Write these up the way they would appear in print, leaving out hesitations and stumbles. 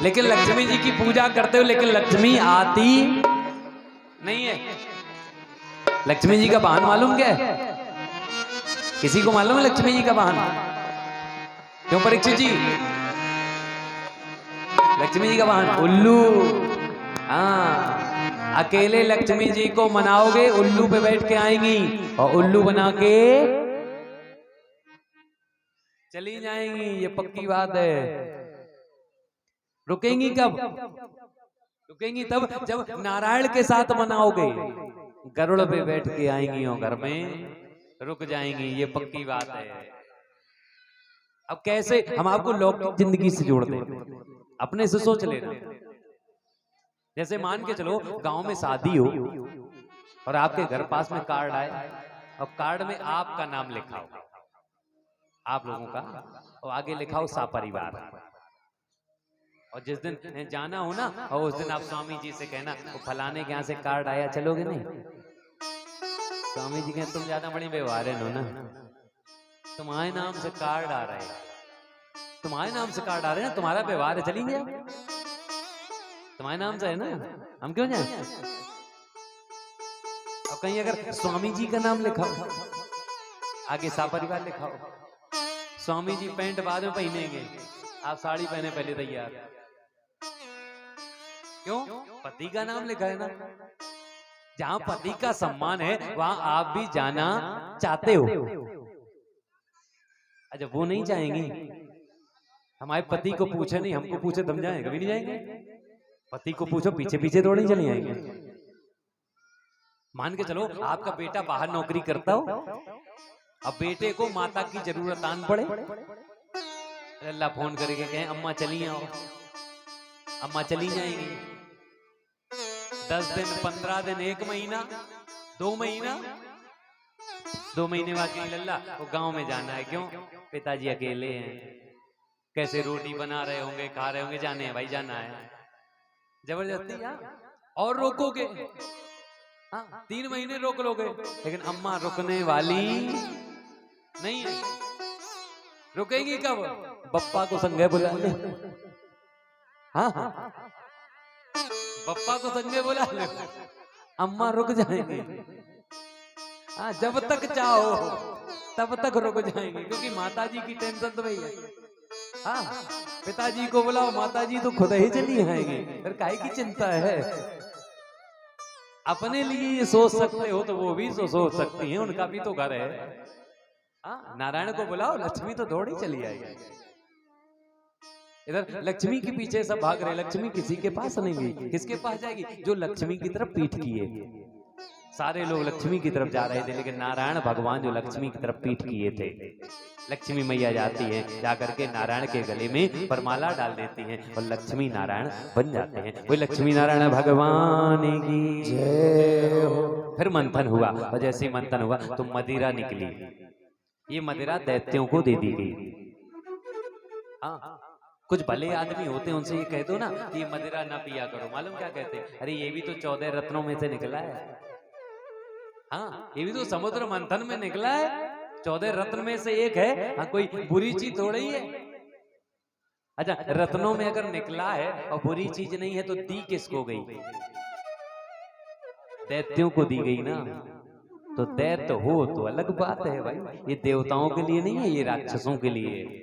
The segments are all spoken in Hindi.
लेकिन लक्ष्मी जी की पूजा करते हो, लेकिन लक्ष्मी आती नहीं है। लक्ष्मी जी का वाहन मालूम क्या है? किसी को मालूम है लक्ष्मी जी का वाहन? क्यों परीक्षित जी? लक्ष्मी जी का वाहन उल्लू। हाँ, अकेले लक्ष्मी जी को मनाओगे, उल्लू पे बैठ के आएंगी और उल्लू बना के चली जाएंगी। ये पक्की बात है। रुकेंगी कब? रुकेंगी तब जब नारायण के साथ मनाओगे। गरुड़ पे बैठ के आएंगी और घर में रुक जाएंगी। ये पक्की बात है। अब कैसे हम आपको लौकिक जिंदगी से जोड़ दें? अपने से सोच लेना। जैसे मान के चलो गांव में शादी हो और आपके घर पास में कार्ड आए और कार्ड में आपका नाम लिखा हो, आप लोगों का, और आगे लिखा हो सा परिवार। और जिस दिन जाना हो ना, और उस दिन आप स्वामी जी से कहना वो फलाने के यहाँ से कार्ड आया, चलोगे नहीं? स्वामी जी कहते तुम ज्यादा बड़ी व्यवहार है ना, तुम्हारे नाम से कार्ड आ रहा है, तुम्हारे नाम से कार्ड आ रहे हैं, तुम्हारा व्यवहार है, चलेंगे आप? तुम्हारे नाम से है ना, हम क्यों जाए? और कहीं अगर स्वामी जी का नाम लिखा हो, आगे सा परिवार लिखा हो, स्वामी जी पैंट बाद में पहनेंगे, आप साड़ी पहने पहले तैयार। क्यों? पति का नाम लिखा है ना। जहां पति का सम्मान है वहां आप भी जाना चाहते हो। अच्छा, वो नहीं चाहेंगी? हमारे पति को पूछे नहीं, हमको पूछे तुम जाए? कभी नहीं जाएंगे। पति को पूछो, पीछे पीछे थोड़ी नहीं चले जाएंगे। मान के चलो आपका बेटा बाहर नौकरी करता हो, अब बेटे को माता की जरूरत आन पड़े, अल्लाह फोन करके कहें अम्मा चली आओ, अम्मा चली जाएंगी। 10 दिन, 15 दिन, 1 महीना, 2 महीना, 2 महीने बाद लल्ला वो गांव में जाना है। क्यों? पिताजी अकेले हैं, कैसे रोटी बना रहे होंगे, खा रहे होंगे, जाने हैं भाई, जाना है। जबरदस्ती यार। और रोकोगे, हाँ 3 महीने रोक लोगे, लेकिन अम्मा रुकने वाली नहीं है। रुकेंगी कब? बप्पा को संगे बुला ले। हाँ हाँ, बप्पा को संगे बुला ले, अम्मा रुक जाएंगे। हाँ, जब तक चाहो तब तक रुक जाएंगे, क्योंकि माताजी की टेंशन तो वही है। हाँ, पिताजी को बुलाओ, माताजी तो खुद ही चली आएंगी, फिर काहे की चिंता है? अपने लिए ये सोच सकते हो तो वो भी सोच सकती हैं, उनका भी तो घर है। हाँ, नारायण को बुलाओ, लक्ष्मी तो दौड़ी चली आएगी। इधर लक्ष्मी के पीछे सब भाग रहे, लक्ष्मी किसी के पास नहीं गई। किसके पास जाएगी? जो लक्ष्मी की तरफ पीठ किए। सारे लोग लक्ष्मी की तरफ जा रहे थे, लेकिन नारायण भगवान जो लक्ष्मी की तरफ पीठ किए थे। लक्ष्मी मैया जाती है, जाकर के नारायण के गले में परमाला डाल देती हैं और लक्ष्मी नारायण बन जाते हैं। वही लक्ष्मी नारायण भगवान की जय हो। फिर मंथन हुआ, और जैसे मंथन हुआ तो मदिरा निकली। ये मदिरा दैत्यों को दे दी गई। हाँ, कुछ भले आदमी होते हैं, उनसे ये कह दो ना कि ये मदिरा ना पिया करो, मालूम क्या कहते हैं? अरे ये भी तो 14 रत्नों में से निकला है। हाँ, ये भी तो समुद्र मंथन में निकला है, 14 रत्न में से एक है। हाँ, कोई बुरी चीज थोड़ी है। अच्छा, रत्नों में अगर निकला है और बुरी चीज नहीं है तो दी किसको गई? दैत्यों को दी गई ना। तो दैत्य हो तो अलग बात है भाई, ये देवताओं के लिए नहीं है, ये राक्षसों के लिए।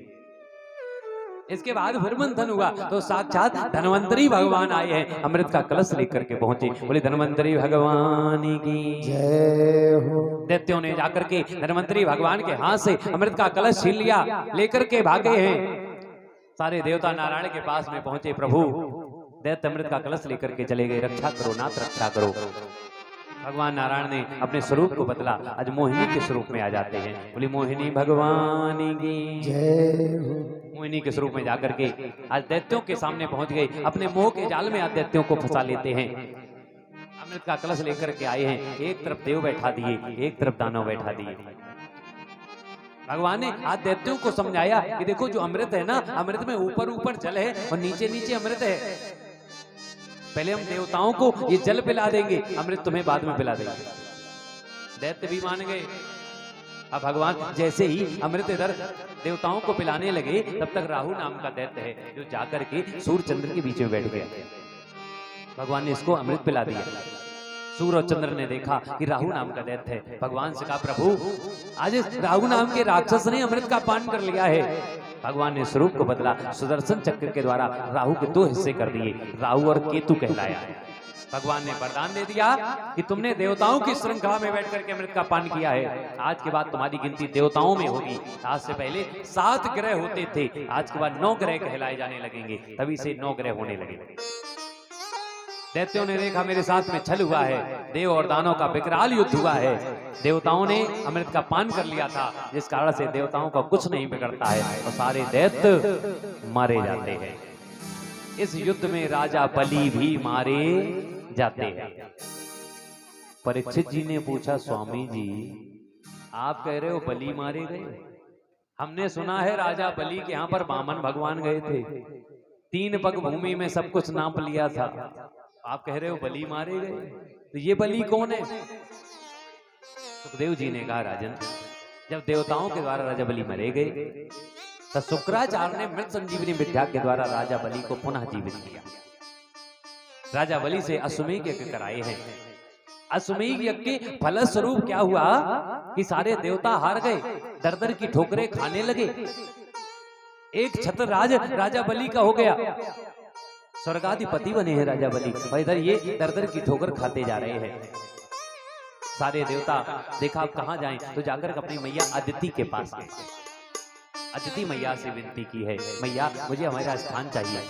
इसके बाद फिर मंथन हुआ तो साक्षात धन्वंतरी भगवान आए हैं, अमृत का कलश लेकर के पहुंचे। बोले धन्वंतरी भगवान की जय हो। दैत्यों ने जाकर के धन्वंतरी भगवान के हाथ से अमृत का कलश छीन लिया, लेकर के भागे हैं। सारे देवता नारायण के पास में पहुंचे। प्रभु, दैत्य अमृत का कलश लेकर के चले गए, रक्षा करो नाथ, रक्षा करो। भगवान नारायण ने अपने स्वरूप को बदला, आज मोहिनी के स्वरूप में आ जाते हैं। बोली मोहिनी भगवान की जय हो। मोहिनी के स्वरूप में जाकर के आज दैत्यों के सामने पहुंच गए, अपने मोह के जाल में आज दैत्यों को फंसा लेते हैं। अमृत का कलश लेकर के आए हैं, एक तरफ देव बैठा दिए, एक तरफ दानव बैठा दिए। भगवान ने आज दैत्यों को समझाया कि देखो जो अमृत है ना, अमृत में ऊपर ऊपर जल है और नीचे नीचे अमृत है। पहले हम देवताओं को ये जल पिला देंगे, अमृत तुम्हें बाद में पिला देंगे। दैत्य भी मान गए। अब भगवान जैसे ही अमृत इधर देवताओं को पिलाने लगे, तब तक राहु नाम का दैत्य है जो जाकर के सूर्य चंद्र के बीच में बैठ गया। भगवान ने इसको अमृत पिला दिया। सूर्य और चंद्र ने देखा कि राहु नाम का दैत्य है। भगवान से कहा, प्रभु आज इस राहु नाम के राक्षस ने अमृत का पान कर लिया है। भगवान ने स्वरूप को बदला, सुदर्शन चक्र के द्वारा राहु के 2 हिस्से कर दिए, राहु और केतु कहलाया है। भगवान ने वरदान दे दिया कि तुमने देवताओं की श्रृंखला में बैठ करके अमृत का पान किया है, आज के बाद तुम्हारी गिनती देवताओं में होगी। आज से पहले 7 ग्रह होते थे, आज के बाद 9 ग्रह कहलाए जाने लगेंगे, तभी से 9 ग्रह होने लगे। दैत्यों ने देखा मेरे साथ में छल हुआ है, देव और दानों का विकराल युद्ध हुआ है, देवताओं ने अमृत का पान कर लिया था, जिस कारण से देवताओं का कुछ नहीं बिगड़ता है और सारे दैत्य मारे जाते हैं। इस युद्ध में राजा बलि भी मारे जाते हैं। परीक्षित जी ने पूछा, स्वामी जी आप कह रहे हो बलि मारे गए? हमने सुना है राजा बलि के यहाँ पर वामन भगवान गए थे, 3 पग भूमि में सब कुछ नाप लिया था, आप कह रहे हो बलि मारे गए? तो ये बलि कौन है? सुखदेव जी ने कहा, राजन जब देवताओं के द्वारा राजा बलि मरे गए, तो शुक्राचार्य ने मृत संजीवनी विद्या के द्वारा राजा बलि को पुनः जीवित किया। राजा बलि से अश्वमेध यज्ञ कराए हैं। अश्वमेध यज्ञ के फलस्वरूप क्या हुआ कि सारे देवता हार गए, दर दर की ठोकरें खाने लगे। एक छत्र राज राजा बलि का हो गया, स्वर्गाधिपति बने हैं राजा बलि, और इधर ये दर दर की ठोकर खाते जा रहे हैं। सारे देवता देखा आप कहां जाएं, तो जाकर अपनी मैया अदिति के पास गए। अदिति मैया से विनती की है, मैया मुझे हमारा स्थान चाहिए।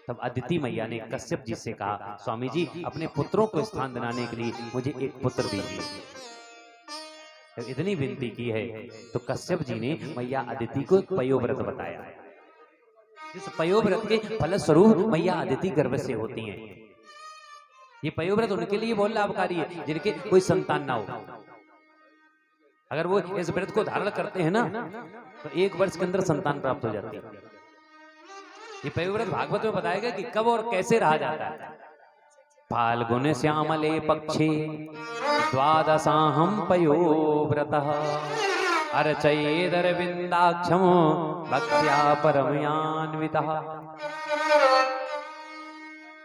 तब अदिति मैया ने कश्यप जी से कहा, स्वामी जी अपने पुत्रों को स्थान दिलाने के लिए मुझे एक पुत्र दीजिए। जब इतनी विनती की है तो कश्यप जी ने मैया अदिति को एक पयोव्रत बताया। इस पयोव्रत के फलस्वरूप मैया अदिति गर्भ से होती हैं। ये पयोव्रत उनके लिए बहुत लाभकारी है जिनके कोई संतान ना हो। अगर वो इस व्रत को धारण करते हैं ना, तो 1 वर्ष के अंदर संतान प्राप्त हो जाती है। ये पयोव्रत भागवत में बताया गया कि कब और कैसे रहा जाता है। फाल्गुन श्यामले पक्षे द्वादशाहं पयोव्रतः अर्चयेदरविन्दाक्षं भक्त्या परमयान्वितः।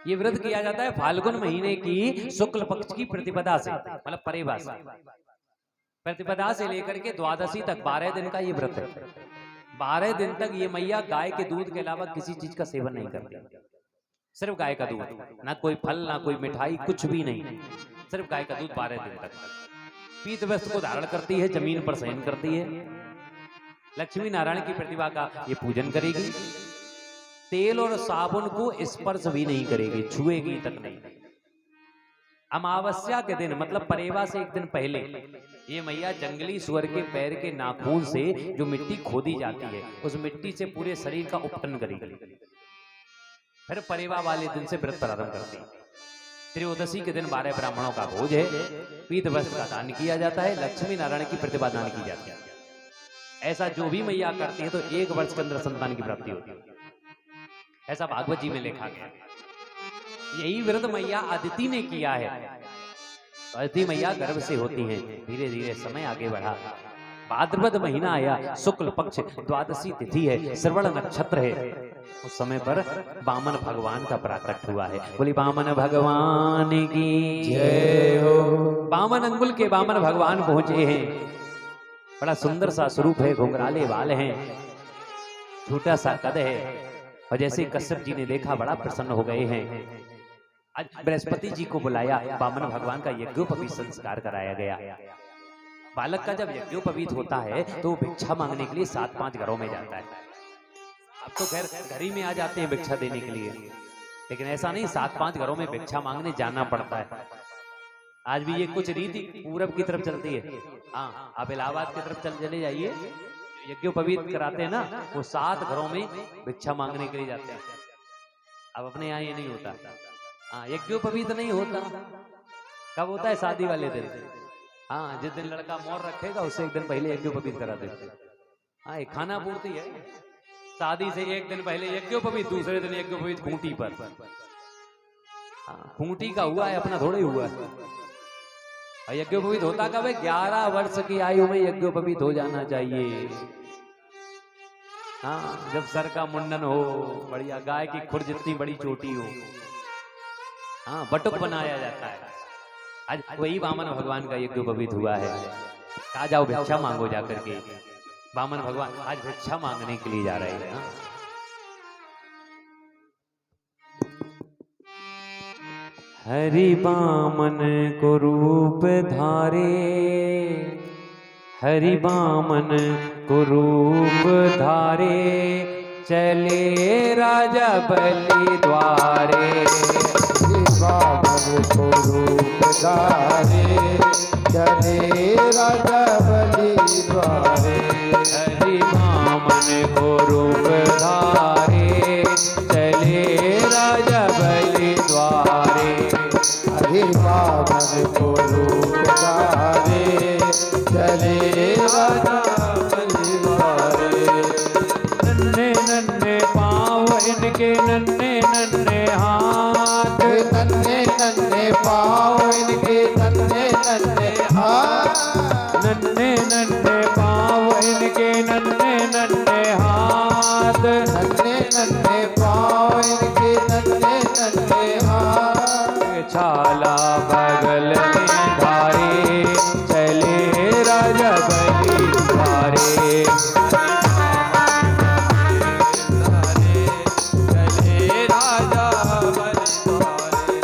ये व्रत किया जाता है फाल्गुन महीने की शुक्ल पक्ष की प्रतिपदा से, मतलब परेवा से, प्रतिपदा से लेकर के द्वादशी तक 12 दिन का ये व्रत है। 12 दिन तक ये मैया गाय के दूध के अलावा किसी चीज का सेवन नहीं करती, सिर्फ गाय का दूध, ना कोई फल ना कोई मिठाई, कुछ भी नहीं, सिर्फ गाय का दूध 12 दिन तक। पीत वस्त्र को धारण करती है, जमीन पर शयन करती है, लक्ष्मी नारायण की प्रतिभा का ये पूजन करेगी, तेल और साबुन को स्पर्श भी नहीं करेगी, छुएगी तक नहीं। अमावस्या के दिन मतलब परेवा से 1 दिन पहले ये मैया जंगली सुअर के पैर के नाखून से जो मिट्टी खोदी जाती है, उस मिट्टी से पूरे शरीर का उपटन करेगी। फिर परेवा वाले दिन से व्रत प्रारंभ करती है। त्रयोदशी के दिन 12 ब्राह्मणों का भोज है, पीत वस्त्र का दान किया जाता है, लक्ष्मी नारायण की प्रतिभा दान की जाती है। ऐसा जो भी मैया करती है तो 1 वर्ष के अंदर संतान की प्राप्ति होती है, ऐसा भागवत जी में लिखा गया। यही व्रत मैया अदिति ने किया है। अदिति मैया गर्भ से होती हैं। धीरे धीरे समय आगे बढ़ा, भाद्रपद महीना आया, शुक्ल पक्ष द्वादशी तिथि है, श्रवण नक्षत्र है। उस समय पर वामन भगवान का प्राकट हुआ है। बोली वामन भगवान की जय हो। वामन अंगुल के वामन भगवान पहुंचे हैं। बड़ा सुंदर सा स्वरूप है, घुंघराले बाल हैं, छोटा सा कद है। और जैसे कश्यप जी ने देखा बड़ा प्रसन्न हो गए हैं। आज बृहस्पति जी को बुलाया, वामन भगवान का यज्ञोपवीत संस्कार कराया गया। बालक का जब यज्ञोपवीत होता है तो वो भिक्षा मांगने के लिए 7-5 घरों में जाता है। अब तो खैर घर ही में आ जाते हैं भिक्षा देने के लिए, लेकिन ऐसा नहीं, 7-5 घरों में भिक्षा मांगने जाना पड़ता है। आज भी ये कुछ रीति पूरब की तरफ चलती है। हाँ, आप इलाहाबाद की तरफ चले जाइए, यज्ञोपवीत कराते हैं ना, वो 7 घरों में भिक्षा मांगने के लिए जाते हैं। अब अपने यहाँ ये नहीं होता। हाँ, यज्ञोपवीत नहीं होता। कब होता है? शादी वाले दिन। हाँ, जिस दिन लड़का मोर रखेगा उससे 1 दिन पहले यज्ञोपवीत करा देते। हाँ, एक खाना पूर्ति है। शादी से 1 दिन पहले यज्ञोपवीत, दूसरे दिन यज्ञोपवीत खूंटी पर। हाँ, खूंटी का हुआ है, अपना थोड़े हुआ है। और यज्ञोपवीत होता कब है? 11 वर्ष की आयु में यज्ञोपवीत हो जाना चाहिए। हाँ, जब सर का मुंडन हो, बढ़िया गाय की खुर जितनी बड़ी चोटी हो, हाँ बटुक बनाया जाता है। आज वही वामन भगवान का यज्ञोपवीत हुआ है। कहा जाओ भिक्षा मांगो जाकर के। वामन भगवान आज भिक्षा मांगने के लिए जा रहे हैं। हाँ? हरि वामन को रूप धारे, हरि वामन को रूप धारे, चले राजा बलि द्वारे। वामन को रूप धारे, चले राजा बलि द्वारे। हरि वामन को रूप धारे, चले राजा बलि द्वारे। हरि वामन को रूप धारे, चले राजा बलि द्वारे। नन्हे नन्हे पाँव इनके, नन्हे नन्हे हाथ, नन्हे नन्हे पाँव इनके, नन्हे नन्हे हाथ। नन्हे नन्हे पाँव इनके, नन्हे नन्हे हाथ, नन्हे नन्हे पाँव इनके, नन्हे नन्हे हाथ। छाला बगल में धारे, चले राजा बलि द्वारे। चले राजा बलि द्वारे।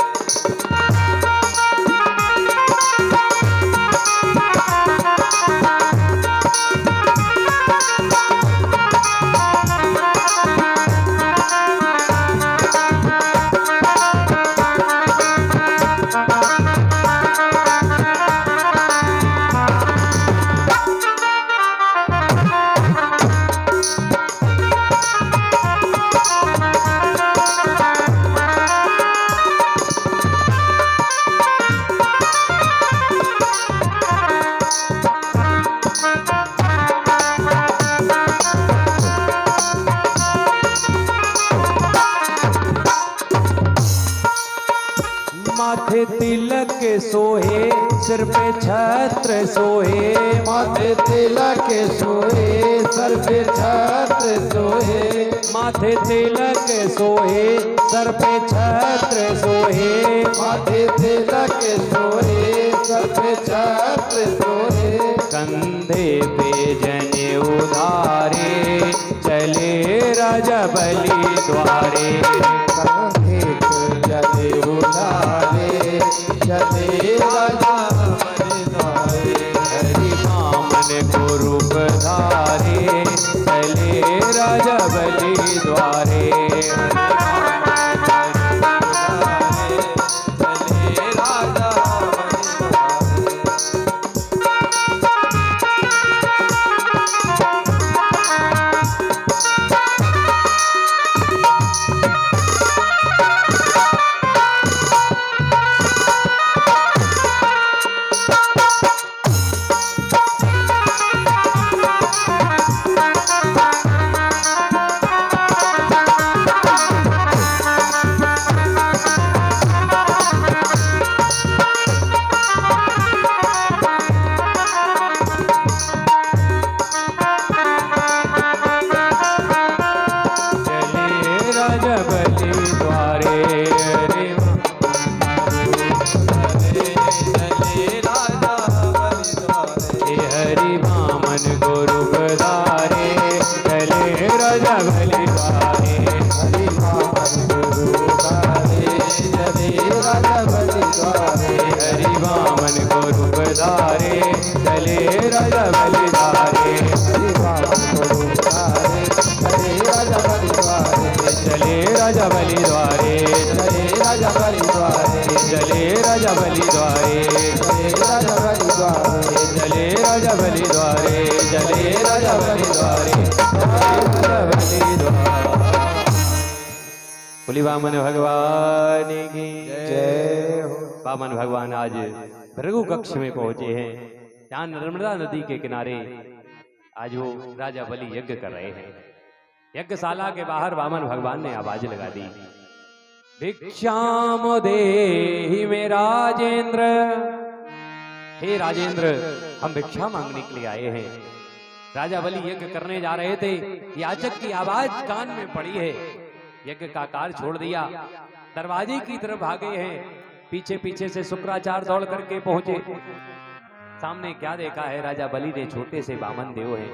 माथे तिलक सोहे, सिर पे छत्र सोहे, माथे तिलक सोहे, सर पे छत्र सोहे। माथे तिलक सोहे, सर पे छत्र सोहे, माथे तिलक सोहे, सर पे छत्र सोहे। कंधे पे जनेऊ उधारे, चले राजा बलि द्वारे। कंधे पे जनेऊ उधारे, चले राजा बलि द्वारे। हरि वामन को रूप धारे, चले राजा बलि द्वारे। चले राजा बलि द्वारे। राजा बलि द्वारे, चले राजा बलि द्वारे, चले राजा बलि द्वारे, चले राजा बलि द्वारे, चले राजा बलि द्वारे, चले राजा बलि द्वारे। बोली वामन भगवान की जय हो। वामन भगवान आज भृगु कक्ष में पहुंचे हैं। यहाँ नर्मदा नदी के किनारे आज वो राजा बलि यज्ञ कर रहे हैं। यज्ञशाला के बाहर वामन भगवान ने आवाज लगा दी, भिक्षाम देहि मे राजेंद्र, हे राजेंद्र, हम भिक्षा मांगने के लिए आए हैं। राजा बलि यज्ञ करने जा रहे थे, याचक की आवाज कान में पड़ी है। यज्ञ का कार्य छोड़ दिया, दरवाजे की तरफ भागे हैं। पीछे पीछे से शुक्राचार्य दौड़ करके पहुंचे। सामने क्या देखा है, राजा बलि ने छोटे से वामन देव है।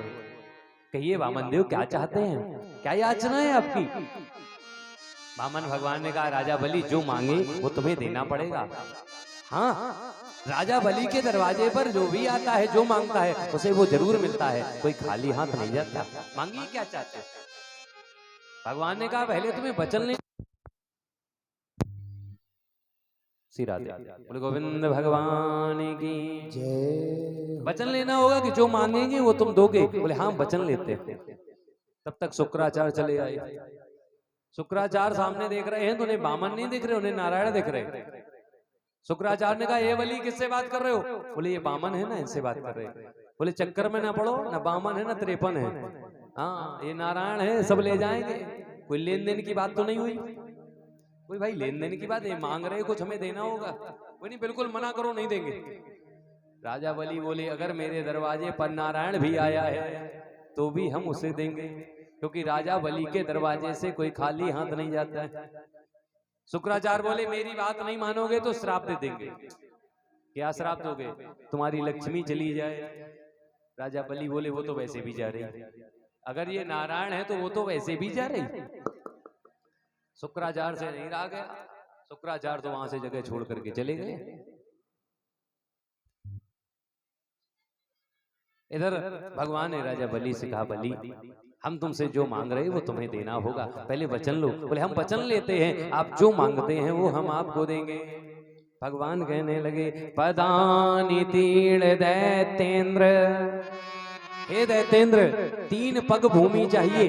कहिए वामन देव क्या चाहते हैं, क्या याचना है आपकी? वामन भगवान ने कहा, राजा बलि जो मांगे वो तुम्हें देना पड़ेगा। हाँ, राजा बलि के दरवाजे पर जो भी आता है, जो मांगता है उसे वो जरूर मिलता है, कोई खाली हाथ नहीं जाता। मांगिए क्या चाहते हैं? भगवान ने कहा, पहले तुम्हें वचन ले। बोले गोविंद भगवान की जय। वचन लेना होगा कि जो मांगेंगे वो तुम दोगे। बोले हाँ, वचन लेते हैं। तब तक शुक्राचार्य चले आए। शुक्राचार्य सामने देख रहे हैं तो उन्हें वामन नहीं दिख रहे, उन्हें नारायण दिख रहे। शुक्राचार्य ने कहा, ये बलि किससे बात कर रहे हो? बोले ये वामन है ना, इनसे बात कर रहे हैं। बोले चक्कर में ना पड़ो, ना वामन है ना 53 है। हाँ, ये नारायण है, सब ले जाएंगे। कोई लेन देन की बात तो नहीं हुई? कोई भाई लेन देन की बात, ये मांग रहे कुछ हमें देना होगा। कोई नहीं, बिल्कुल मना करो, नहीं देंगे। राजा बलि बोले, अगर मेरे दरवाजे पर नारायण भी आया है तो भी हम उसे देंगे, क्योंकि राजा बलि के दरवाजे से कोई खाली हाथ नहीं जाता है। शुक्राचार्य बोले, मेरी बात नहीं मानोगे तो श्राप दे देंगे। क्या श्राप दोगे? तुम्हारी लक्ष्मी चली जाए। राजा बलि बोले, वो तो वैसे भी जा रही, अगर ये नारायण है तो वो तो वैसे भी जा रही। शुक्राचार्य से नहीं रहा गया। शुक्राचार्य तो वहां से जगह छोड़ करके चले गए। इधर भगवान ने राजा बलि से कहा, बलि हम तुमसे जो मांग रहे वो तुम्हें देना होगा, पहले वचन लो। बोले हम वचन लेते हैं, आप जो मांगते हैं वो हम आपको देंगे। भगवान कहने लगे, पदानि तीर्ण दैत्येंद्र, हे दैत्येंद्र 3 पग भूमि चाहिए।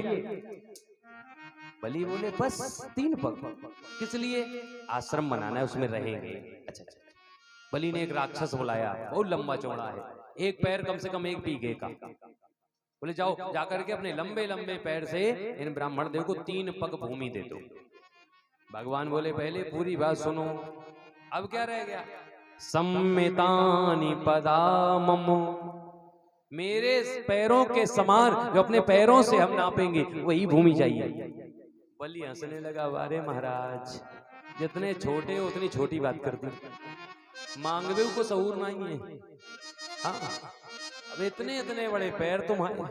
बलि बोले बस 3 पग? किस लिए? आश्रम बनाना है, उसमें रहेंगे। अच्छा अच्छा। बलि ने एक राक्षस बुलाया, बहुत लंबा चौड़ा है, एक पैर कम से कम 1 बीघे का। बोले जाओ, जाकर के अपने लंबे लंबे पैर से इन ब्राह्मण देव को 3 पग भूमि दे दो। भगवान बोले, पहले पूरी बात सुनो, अब क्या रह गया? सम्मितानि पदामम, मेरे पैरों के समान जो अपने पैरों से हम नापेंगे वही भूमि चाहिए। बलि हंसने लगा, वारे महाराज, जितने छोटे हो उतनी छोटी बात कर दी, मांगवे को सहूर नहीं है। हाँ, अब इतने इतने बड़े पैर तुम्हारे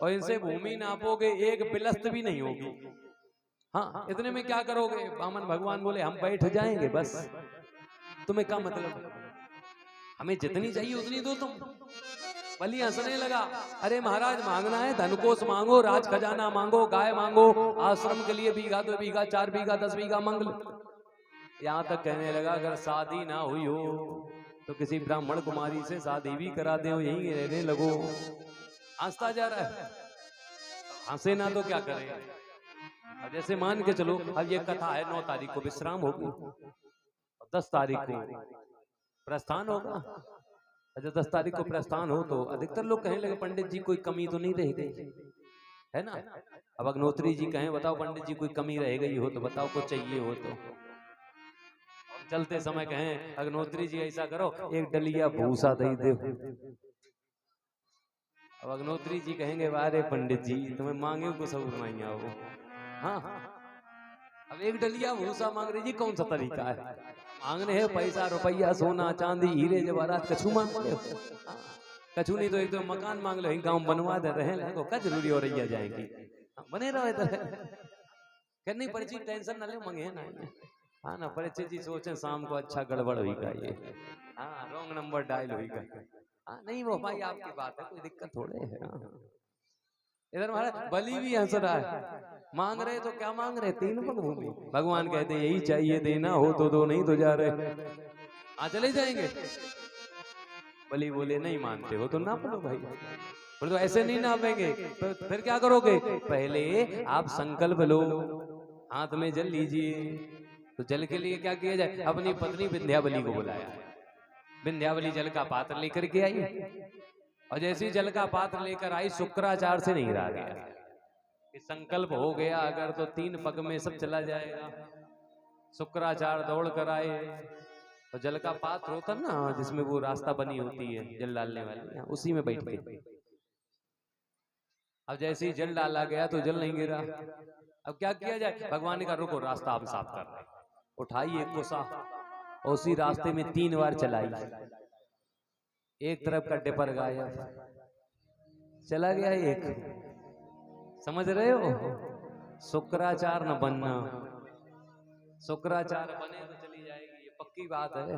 और इनसे भूमि नापोगे, एक पिलस्त भी नहीं होगी। हाँ, इतने में क्या करोगे? वामन भगवान बोले, हम बैठ जाएंगे बस, तुम्हें क्या मतलब, हमें जितनी चाहिए उतनी दो तुम। बलि हंसने लगा, अरे महाराज मांगना है धन कोष मांगो, राज खजाना मांगो, गाय मांगो, आश्रम के लिए बीघा 2 बीघा 4 बीघा 10 बीघा मांग लो। यहाँ तक कहने लगा, अगर शादी ना हुई हो तो किसी ब्राह्मण कुमारी से शादी भी करा दे, यहीं रहने लगो। हंसता जा रहा है, हंसे ना तो क्या करे। अब जैसे मान के चलो, अब ये कथा है 9 तारीख को विश्राम होगी, 10 तारीख को प्रस्थान होगा। अच्छा, 10 तारीख को प्रस्थान हो तो अधिकतर लोग कहने लगे, पंडित जी कोई कमी तो नहीं रह गई है ना? अब अग्नोत्री जी कहें, बताओ पंडित जी कोई कमी रह गई हो तो बताओ, कुछ चाहिए हो तो। चलते समय कहें, अग्नोत्री जी ऐसा करो, 1 डलिया भूसा दे दो। अब अग्नोत्री जी कहेंगे, वारे पंडित जी तुम्हें मांगे को सब नहीं आओ। हाँ, अब 1 डलिया भूसा मांग रही जी, कौन सा तरीका है? मांगने है पैसा रुपया सोना चांदी हीरे जवाहरात, कछु मांग लो। कछु नहीं तो एक तो मकान मांग लो, गांव बनवा दे रहे हैं, क्या जरूरी हो रही है जाएगी, बने रहो इधर। कहनी पड़ी, टेंशन ना ले, मंगे ना। हाँ ना, परिचित जी सोचे शाम को अच्छा गड़बड़ होगा ये, हाँ रॉन्ग नंबर डायल होगा। हाँ नहीं वो भाई आपकी बात है, कोई दिक्कत थोड़े है। इधर महाराज बलि भी हंस रहा है, मांग रहे तो क्या मांग रहे? 3 पग भूमि। भगवान कहते यही चाहिए, देना हो तो दो, नहीं तो जा रहे। हाँ चले जाएंगे। बलि बोले, नहीं मानते हो तो ना पढ़ो भाई। बोले तो ऐसे नहीं नापेंगे, तो फिर क्या करोगे? पहले आप संकल्प लो, हाथ में जल लीजिए। तो जल के लिए क्या किया जाए? अपनी पत्नी विंध्यावली को बुलाया। विंध्यावली जल का पात्र लेकर के आई, और जैसे जल का पात्र लेकर आई, शुक्राचार्य से नहीं रहा गया कि संकल्प हो गया अगर तो 3 पग में सब चला जाएगा। शुक्राचार्य दौड़ कर आए, तो जल का पात्र होता ना जिसमें वो रास्ता बनी होती है जल डालने वाली, उसी में बैठ के। अब जैसे ही जल डाला गया तो जल नहीं गिरा। अब क्या किया जाए? भगवान ने कहा रुको, रास्ता हम साफ कर रहे हैं। उठाई एक कोसा, उसी रास्ते में 3 बार चलाई, एक तरफ का टिपर गायब, चला गया एक। समझ रहे हो? शुक्राचार न बनना, शुक्राचार बने तो चली जाएगी, ये पक्की बात है।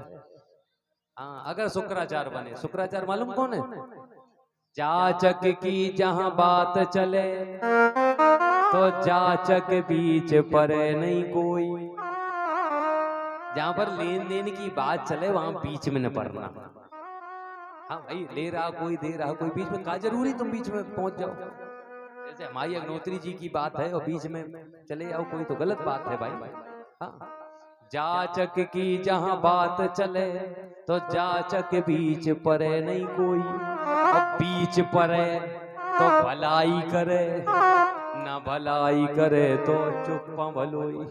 हाँ, अगर शुक्राचार बने, शुक्राचार मालूम कौन है? जाचक की जहां बात चले तो जाचक बीच परे नहीं कोई। जहां पर लेन देन की बात चले वहां बीच में न पड़ना। हाँ भाई, ले रहा कोई, दे रहा कोई, बीच में का जरूरी तुम बीच में पहुंच जाओ। जैसे हमारी अग्नोत्री जी की बात है और बीच में चले जाओ कोई, तो गलत बात है भाई। हाँ, जाचक की जहां बात चले तो जाचक बीच परे नहीं कोई। अब बीच परे तो भलाई करे, ना भलाई करे तो चुप्पा भलोई।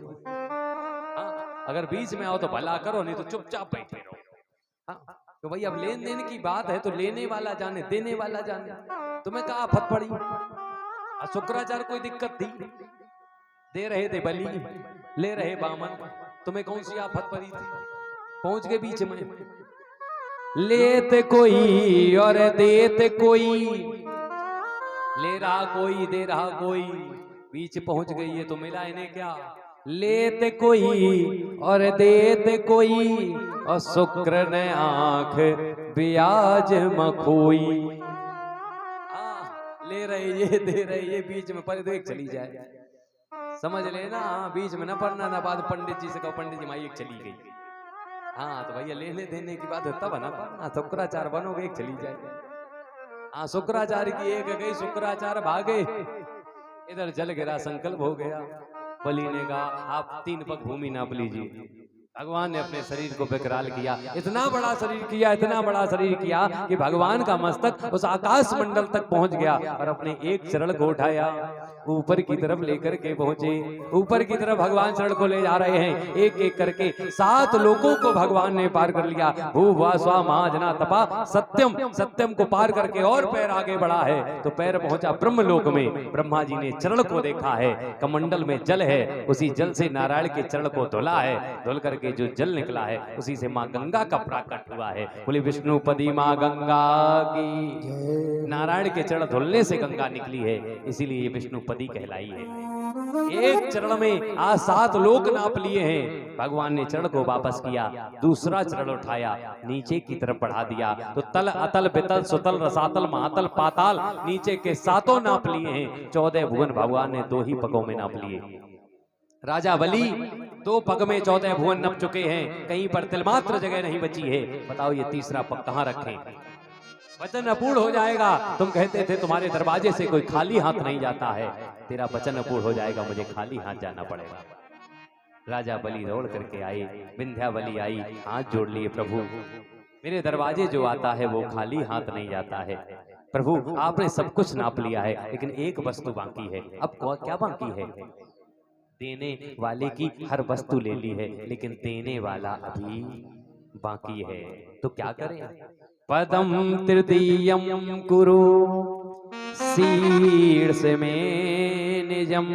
हाँ, अगर बीच में आओ तो भला करो, नहीं तो चुपचाप बैठे रहो। हाँ, तो भाई अब लेन देन की बात है तो लेने वाला जाने, देने वाला जाने। तुम्हें कहा आफत पड़ी? शुक्राचार कोई दिक्कत थी? दे रहे थे बलि, ले रहे बामन, तुम्हें कौन सी आफत पड़ी थी? पहुंच गए बीच में। लेते कोई और देते कोई, ले रहा कोई, दे रहा कोई, बीच पहुंच गई है तो मिला इन्हें क्या? लेते कोई और देते कोई, और शुक्र ने आंख ब्याज मखोई। ले रहे ये, दे रहे ये, बीच में पर देख चली जाए। समझ लेना, बीच में ना पढ़ना ना बाद पंडित जी से कहो पंडित जी माई एक चली गई। हाँ तो भैया लेने देने की बात है तब ना पढ़ना, शुक्राचार बनोगे एक चली जाए। हाँ, शुक्राचार की एक गई, शुक्राचार भागे, इधर जल गिरा, संकल्प हो गया। बलि ने कहा आप 3 पग भूमि नाप लीजिए। भगवान ने अपने शरीर को विकराल किया, इतना बड़ा शरीर किया, इतना बड़ा शरीर किया कि भगवान का मस्तक उस आकाश मंडल तक पहुंच गया। और अपने एक चरण को उठाया, ऊपर की तरफ लेकर के पहुंचे। ऊपर की तरफ भगवान चरण को ले जा रहे हैं, एक एक करके 7 लोकों को भगवान ने पार कर लिया। भूवा स्वा महाजना तपा सत्यम, सत्यम को पार करके और पैर आगे बढ़ा है तो पैर पहुंचा ब्रह्मलोक में। ब्रह्मा जी ने चरण को देखा है, कमंडल में जल है, उसी जल से नारायण के चरण को धुला है, धुल करके जो जल निकला है उसी से माँ गंगा का प्राकट हुआ है। बोले विष्णुपदी माँ गंगा की। नारायण के चरण धुलने से गंगा निकली है, इसीलिए ये विष्णुपदी कहलाई है। एक चरण में आज 7 लोक नाप लिए हैं। भगवान ने चरण को वापस किया, दूसरा चरण उठाया, नीचे की तरफ बढ़ा दिया तो तल अतल बितल सुतल रसातल महातल पाताल नीचे के 7 नाप लिए हैं। 14 भुवन भगवान ने 2 ही पगों में नाप लिए। राजा बलि 2 पग में 14 भुवन नप चुके हैं, कहीं पर तिलमात्र जगह नहीं बची है। बताओ ये तीसरा पग कहां रखें? वचन अपूर्ण हो जाएगा। तुम कहते थे तुम्हारे दरवाजे से कोई खाली हाथ नहीं जाता है, तेरा वचन अपूर्ण हो जाएगा, मुझे खाली हाथ जाना पड़ेगा। राजा बलि दौड़ करके आए, विंध्यावली आई, हाथ जोड़ लिए, प्रभु मेरे दरवाजे जो आता है वो खाली हाथ नहीं जाता है। प्रभु आपने सब कुछ नाप लिया है, लेकिन एक वस्तु बाकी है। अब क्या बाकी है? देने वाले की हर वस्तु ले ली है, लेकिन देने वाला अभी बाकी है। तो क्या करें? पदम तृतीयम कुरु शीर्ष में निजम।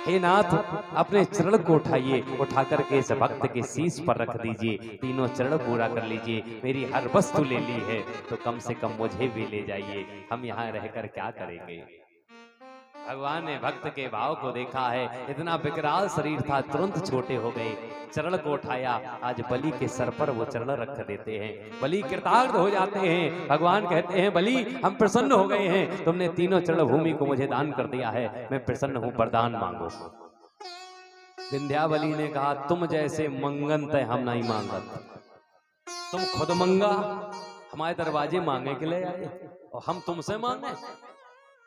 हे नाथ, अपने चरण को उठाइए, उठा करके इस भक्त के शीश पर रख दीजिए। 3 चरण पूरा कर लीजिए। मेरी हर वस्तु ले ली है तो कम से कम मुझे भी ले जाइए, हम यहाँ रहकर क्या करेंगे? भगवान ने भक्त के भाव को देखा है, इतना विकराल शरीर था, तुरंत छोटे हो गए। चरण को उठाया, आज बलि के सर पर वो चरण रख देते हैं। बलि कृतार्थ हो जाते हैं। भगवान कहते हैं बलि हम प्रसन्न हो गए हैं, तुमने 3 चरण भूमि को मुझे दान कर दिया है, मैं प्रसन्न हूं, वरदान मांगो। विंध्यावली ने कहा तुम जैसे मंगन तय हम नहीं मांगत, तुम खुद मंगा, हमारे दरवाजे मांगे के लिए आए और हम तुमसे मांगे।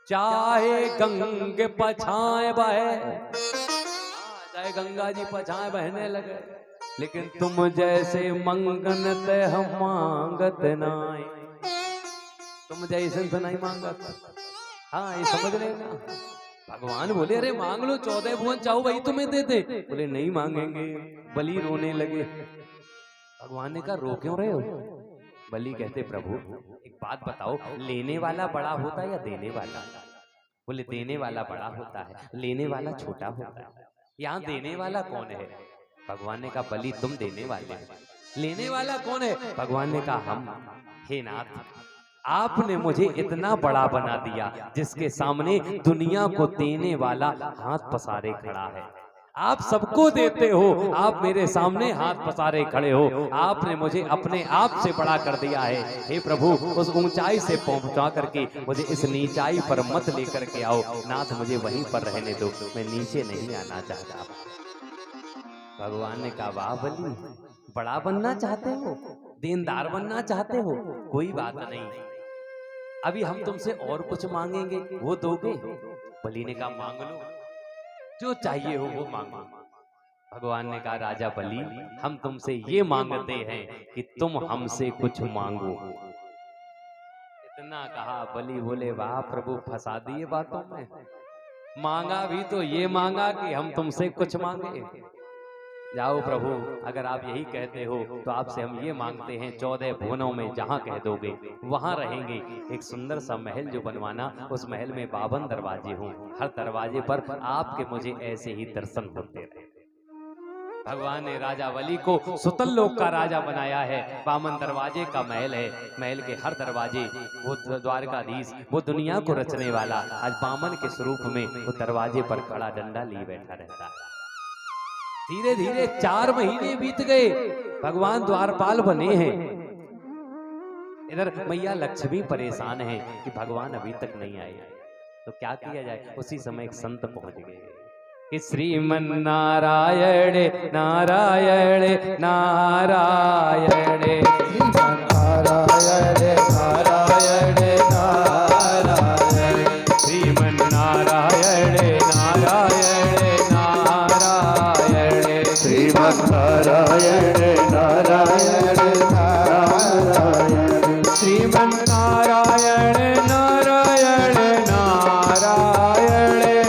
चाहे गंगे पछाए बहे, चाहे गंगा जी पछाए बहने लगे, लेकिन तुम जैसे मंगन ते हम मांगत नहीं, तुम जैसे तो नहीं मांगत। हाँ ये समझ रहे ना? भगवान बोले अरे मांग लो, 14 भुवन चाहो वही तुम्हें दे दे। बोले नहीं मांगेंगे। बलि रोने लगे, भगवान ने कहा रो क्यों रहे हो? बलि कहते प्रभु एक बात बताओ, लेने वाला बड़ा होता है या देने वाला? बोले देने वाला बड़ा होता है, लेने वाला छोटा होता है। यहाँ देने वाला कौन है? भगवान ने कहा बलि तुम देने वाले हो। लेने वाला कौन है? भगवान ने कहा हम। हे नाथ, आपने मुझे इतना बड़ा बना दिया जिसके सामने दुनिया को देने वाला हाथ पसारे खड़ा है। आप सबको देते हो, आप मेरे सामने हाथ पसारे खड़े हो। आपने मुझे अपने आप से बड़ा कर दिया है। हे प्रभु, उस ऊंचाई से पहुंचा करके मुझे इस नीचाई पर मत लेकर के आओ। नाथ मुझे वहीं पर रहने दो, मैं नीचे नहीं आना चाहता। भगवान ने कहा वाह बलि, बड़ा बनना चाहते हो, देनदार बनना चाहते हो, कोई बात नहीं, अभी हम तुमसे और कुछ मांगेंगे, वो दोगे? बलि ने कहा मांग लो, जो चाहिए हो वो मांगो। भगवान ने कहा राजा बलि, हम तुमसे ये मांगते हैं कि तुम हमसे कुछ मांगो। इतना कहा, बलि बोले वाह प्रभु, फंसा दिए बातों में। मांगा भी तो ये मांगा कि हम तुमसे कुछ मांगे। जाओ प्रभु, अगर आप यही कहते हो तो आपसे हम ये मांगते हैं, 14 भुवनों में जहाँ कह दोगे वहाँ रहेंगे। एक सुंदर सा महल जो बनवाना, उस महल में 52 दरवाजे हों, हर दरवाजे पर आपके मुझे ऐसे ही दर्शन होते रहे। भगवान ने राजा बलि को सुतल लोक का राजा बनाया है। 52 दरवाजे का महल है। महल के हर दरवाजे, वो द्वारकाधीश, वो दुनिया को रचने वाला आज बामन के स्वरूप में वो दरवाजे पर खड़ा डंडा लिए बैठा रहता है। धीरे धीरे 4 महीने बीत गए, भगवान द्वारपाल बने हैं। इधर मैया लक्ष्मी परेशान है कि भगवान अभी तक नहीं आए, तो क्या किया जाए। उसी समय एक संत पहुंच गए कि श्रीमन नारायण नारायण नारायण, नारायण नारायण नारायण, श्रीमन नारायण नारायण नारायण, श्रीमन नारायण नारायण नारायण, श्रीमन नारायण नारायण नारायण,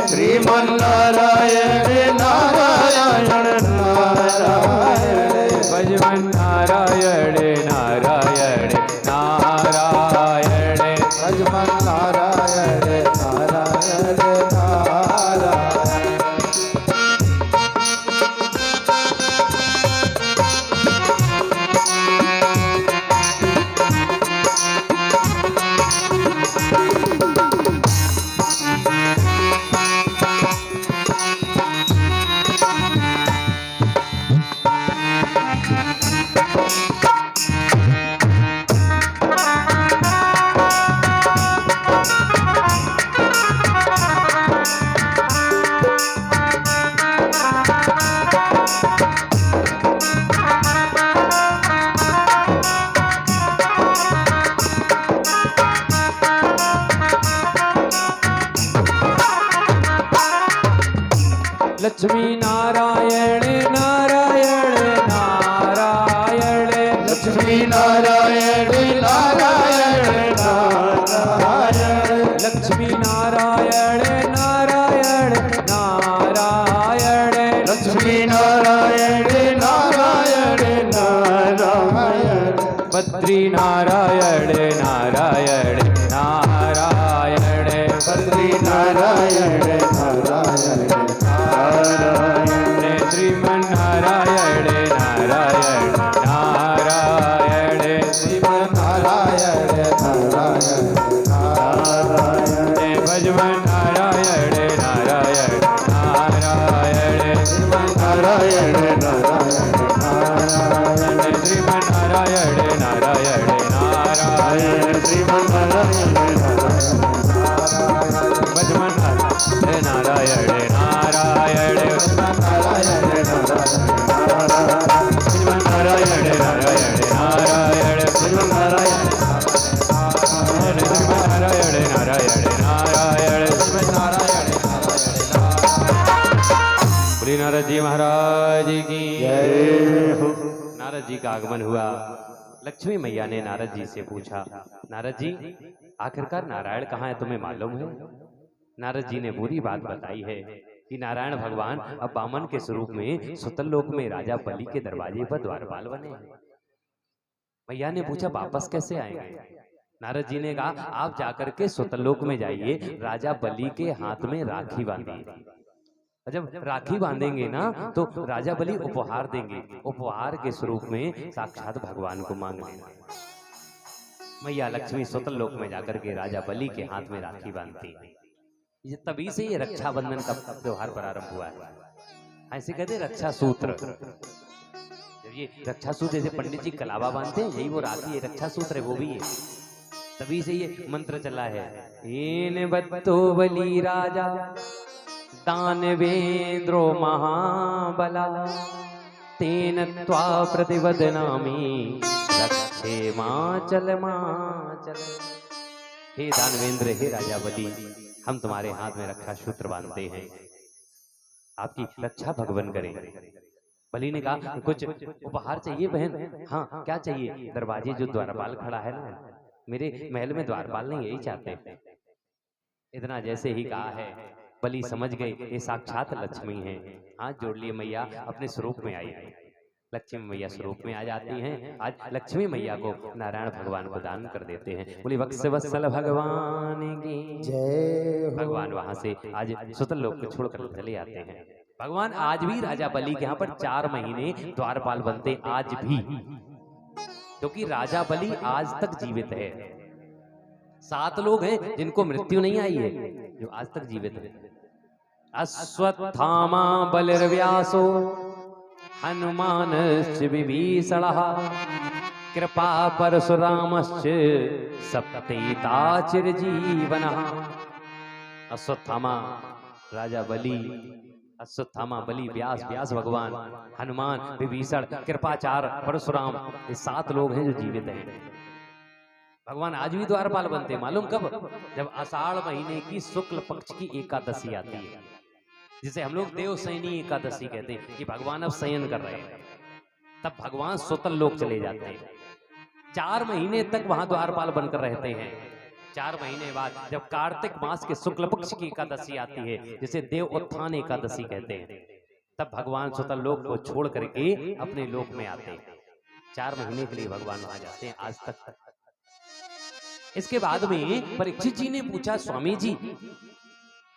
श्रीमन नारायण नारायण नारायण, भजमन नारायण नारायण नारायण, भजमन नारायण नारायण नारायण। लक्ष्मी नारायण नारायण नारायण, लक्ष्मी नारायण नारायण नारायण, लक्ष्मी नारायण नारायण नारायण, लक्ष्मी नारायण नारायण नारायण, बद्री नारायण नारायण नारायण, बद्री नारायण नारायण नारायण, श्रीमन नारायण नारायण नारायण, श्रीमन नारायण नारायण नारायण, भजमन नारायण नारायण नारायण, श्रीमन नारायण नारायण नारायण, श्रीमन नारायण नारायण नारायण, श्रीमन नारायण नारायण नारायण, भजमन नारायण नारायण, नारायण नारायण, श्रीमन नारायण नारायण नारायण, श्रीमन नारायण श्रीमन नारायण नारायण नारायण, श्रीमन नारायण श्री नारद जी महाराज की जय हो। नारद जी का आगमन हुआ। लक्ष्मी मैया ने नारद जी से पूछा, नारद जी आखिरकार नारायण कहाँ है, तुम्हें मालूम है? नारद जी ने बुरी बात बताई है कि नारायण भगवान अब बामन के स्वरूप में सुतल लोक में राजा बलि के दरवाजे पर द्वारपाल बने हैं। मैया ने पूछा वापस कैसे आएंगे? नारद जी ने कहा आप जाकर के सुतलोक में जाइए, राजा बलि के हाथ में राखी बांधिए। जब राखी बांधेंगे ना तो राजा बलि उपहार देंगे, उपहार के स्वरूप में साक्षात भगवान को मांग लेना। मैया लक्ष्मी सुतल लोक में जाकर के राजा बलि के हाथ में राखी बांधती है। ये तभी से ये रक्षाबंधन का त्योहार प्रारंभ हुआ है। ऐसे कहते रक्षा सूत्र। जब ये रक्षा सूत्र जैसे पंडित जी कलावा बांधते हैं, यही वो राखी है, रक्षा सूत्र है वो भी है। तभी से ये मंत्र चला है, एन बत्तो बलि राजा दानवेंद्रो महाबला तेन त्वा प्रतिवदनामि रक्षे माचल माचल। हे दानवेंद्र, हे राजा बलि, हम तुम्हारे हाथ में रक्षा सूत्र बांधते हैं, आपकी रक्षा भगवान करें। बलि ने कहा कुछ उपहार चाहिए बहन? हाँ क्या चाहिए? दरवाजे जो द्वारपाल खड़ा है ना, मेरे महल में द्वारपाल नहीं, यही चाहते हैं। इतना जैसे ही कहा है, बलि समझ गए ये साक्षात लक्ष्मी हैं। हाथ जोड़ लिए मैया अपने स्वरूप में आई। लक्ष्मी मैया स्वरूप में आ जाती हैं। आज लक्ष्मी मैया को नारायण भगवान को दान कर देते हैं। बोली वत्सल भगवान की जय हो। भगवान वहां से आज सुतल लोक को छोड़कर चले आते हैं। भगवान आज भी राजा बलि के यहाँ पर 4 महीने द्वारपाल बनते, आज भी, क्योंकि राजा बलि आज तक जीवित है। 7 लोग हैं जिनको मृत्यु नहीं आई है, जो आज तक जीवित है। अश्वत्थामा बलिर्व्यासो हनुमानश्च विभीषणः कृपा परशुरामश्च सप्तेता चिरजीवनः। अश्वत्थामा राजा बलि, अश्वत्थामा बलि, व्यास भगवान, हनुमान, विभीषण, कृपाचार्य, परशुराम, ये 7 लोग हैं जो जीवित हैं। भगवान आज भी द्वारपाल बनते, मालूम कब? जब आषाढ़ महीने की शुक्ल पक्ष की एकादशी आती है, जिसे हम लोग देवशयनी एकादशी कहते हैं, कि भगवान अब शयन कर रहे हैं, तब भगवान सुतल लोक चले जाते हैं। 4 महीने तक वहां द्वारपाल बनकर रहते हैं। 4 महीने बाद जब कार्तिक मास के शुक्ल पक्ष की एकादशी आती है, जिसे देव उत्थान एकादशी कहते हैं, तब भगवान सुतल लोक को छोड़ करके अपने लोक में आते हैं। 4 महीने के लिए भगवान वहां जाते हैं आज तक। इसके बाद में परीक्षित जी ने पूछा, स्वामी जी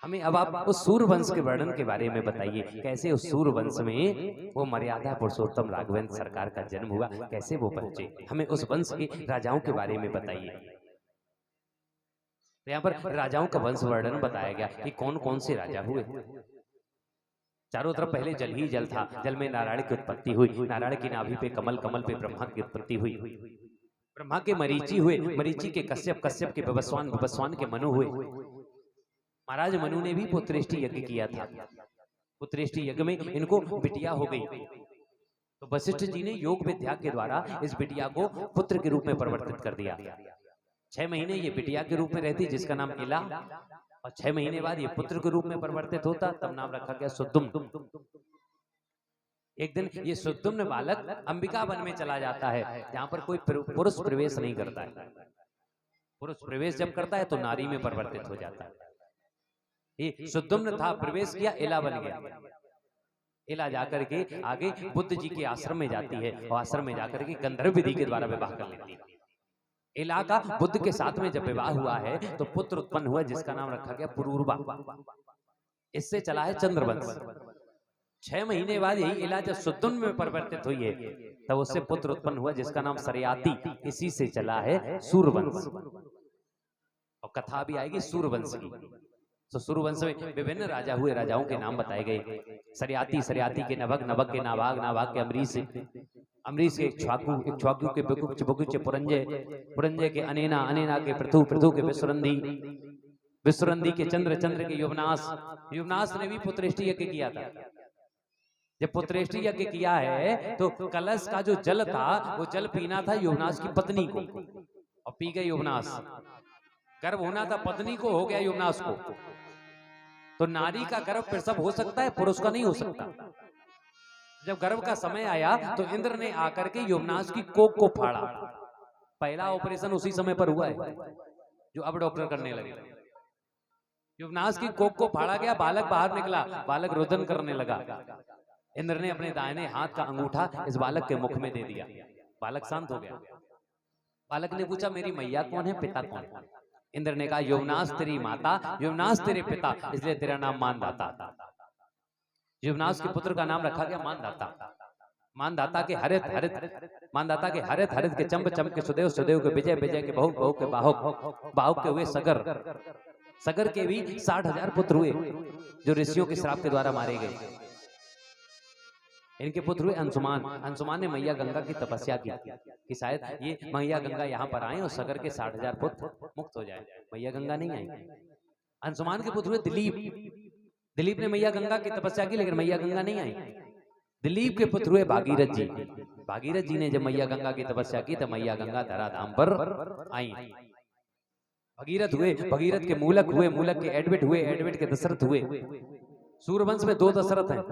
हमें अब आप उस सूर्यवंश के वर्णन के बारे में बताइए, कैसे उस सूर्यवंश में वो मर्यादा पुरुषोत्तम राघवेंद्र सरकार का जन्म हुआ, कैसे वो पहुंचे, हमें उस वंश के राजाओं के बारे में बताइए। यहाँ पर राजाओं का वंश वर्णन बताया गया कि कौन कौन से राजा हुए। चारों तरफ पहले जल ही जल था, जल में नारायण की उत्पत्ति हुई, नारायण की नाभि पे कमल, कमल पे ब्रह्मा की उत्पत्ति हुई, ब्रह्मा के मरीचि हुए, मरीचि के कश्यप, कश्यप के विवस्वान, विवस्वान के मनु हुए। महाराज मनु ने भी पुत्रेष्टि यज्ञ किया था। पुत्रेष्टि यज्ञ में इनको बिटिया हो गई, तो वशिष्ठ जी ने योग विद्या के द्वारा इस बिटिया को पुत्र के रूप में परिवर्तित कर दिया। 6 महीने ये बिटिया के रूप में रहती, जिसका नाम इला, और 6 महीने बाद ये पुत्र के रूप में परिवर्तित होता, तब नाम रखा गया सुद्दुम्न। एक दिन ये सुद्दुम्न बालक अंबिका वन में चला जाता है, जहां पर कोई पुरुष प्रवेश नहीं करता है। पुरुष प्रवेश जब करता है तो नारी में परिवर्तित हो जाता है। ये सुद्दुम्न था, प्रवेश किया, इला बन गया। इला जाकर के आगे बुद्ध जी के आश्रम में जाती है, और आश्रम में जाकर के गंधर्व विधि के द्वारा विवाह कर लेती है। इला का बुद्ध के साथ में जब विवाह हुआ है तो पुत्र उत्पन्न हुआ, जिसका नाम रखा गया पुरूरवा। इससे चला है चंद्रवंश। 6 महीने बाद यही इला जब सुद्दुम्न में परिवर्तित हुई है, तब उससे पुत्र उत्पन्न हुआ, जिसका नाम सरयाती। इसी से चला है सूर्यवंश, और कथा भी आएगी सूर्यवंश की। तो सूर्यवंश में विभिन्न राजा हुए, राजाओं के नाम बताए गए। सरयाती, सरयाती के नभग, नभग के नाभाग, नाभाग के अमरीश, अमरीश के इक्ष्वाकु, इक्ष्वाकु के बकुच, बकुच के पुरंजय, पुरंजय के अनेना, अनेना के पृथु, पृथु के विश्वरंधी, विश्वरंधी के चंद्र, चंद्र के युवनाश, युवनाश ने भी पुत्रेष्टि यज्ञ किया था। जब पुत्रेष्टि यज्ञ किया है तो कलश का जो जल था वो जल पीना था युवनाश की पत्नी को, और पी गए युवनाश। गर्भ होना था पत्नी को, हो गया युवनाश को। तो नारी का गर्भ प्रसव हो सकता है, पुरुष का नहीं हो सकता। जब गर्भ का समय आया तो इंद्र ने आकर के युवनाश की कोख को फाड़ा। पहला ऑपरेशन उसी समय पर हुआ है जो अब डॉक्टर करने लगे। युवनाश की कोख को फाड़ा गया, बालक बाहर निकला, बालक रुदन करने लगा। इंद्र ने अपने दाहिने हाथ का अंगूठा इस बालक के मुख में दे दिया, बालक शांत हो गया। बालक ने पूछा मेरी मैया कौन है, पिता कौन है? इंद्र ने कहा युवनास तेरी माता, युवनास तेरे पिता, इसलिए तेरा नाम मानदाता। युवनास के पुत्र का नाम रखा गया मानदाता। मानदाता के हरित हरित, मानदाता के हरित हरित के चंप चंप के सुदेव, सुदेव के विजय, विजय के बहुक, बहुक के बाहुक, बाहुक के हुए सगर, सगर के भी 60,000 पुत्र हुए जो ऋषियों के श्राप के द्वारा मारे गए। इनके पुत्र हुए अंशुमान। अंशुमान ने मैया गंगा की तपस्या की कि शायद ये मैया गंगा यहाँ पर आए और सगर के 60,000 पुत्र मुक्त हो जाए। मैया गंगा नहीं आई। अंशुमान के पुत्र हुए दिलीप। दिलीप ने मैया गंगा की तपस्या की लेकिन मैया गंगा नहीं आई। दिलीप के पुत्र हुए भागीरथ जी। भागीरथ जी ने जब मैया गंगा की तपस्या की तो मैया गंगा धराधाम पर आई। भगीरथ हुए, भगीरथ के मूलक हुए, मूलक के एडविट हुए, एडविट के दशरथ हुए। सूर्यवंश में 2 दशरथ हैं,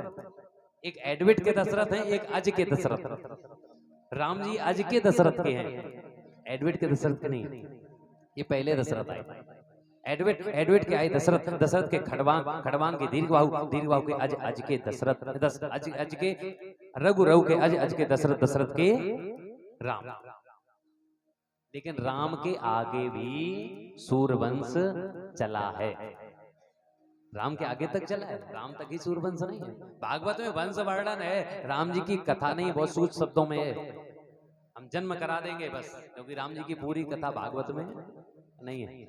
एक एडविट के दशरथ हैं, एक अज के दशरथ। राम जी अज के दशरथ के हैं, एडविट के दशरथ के नहीं। ये पहले दशरथ आए। एडविट, एडविट के आए दशरथ, दशरथ के खड़वांग, खड़वांग के दीर्घबाहु, दीर्घबाहु के अज, अज के दशरथ, अज, अज के रघु, रघु के अज, अज के दशरथ, दशरथ के राम। लेकिन राम के आगे भी सूर्यवंश चला है। राम के आगे तक चला है, राम तक ही सूर्यवंश नहीं है। भागवत में वंश वर्णन है, राम जी की कथा नहीं, बहुत सूक्ष्म शब्दों में है। हम जन्म करा देंगे बस, क्योंकि राम जी की पूरी कथा भागवत में नहीं है।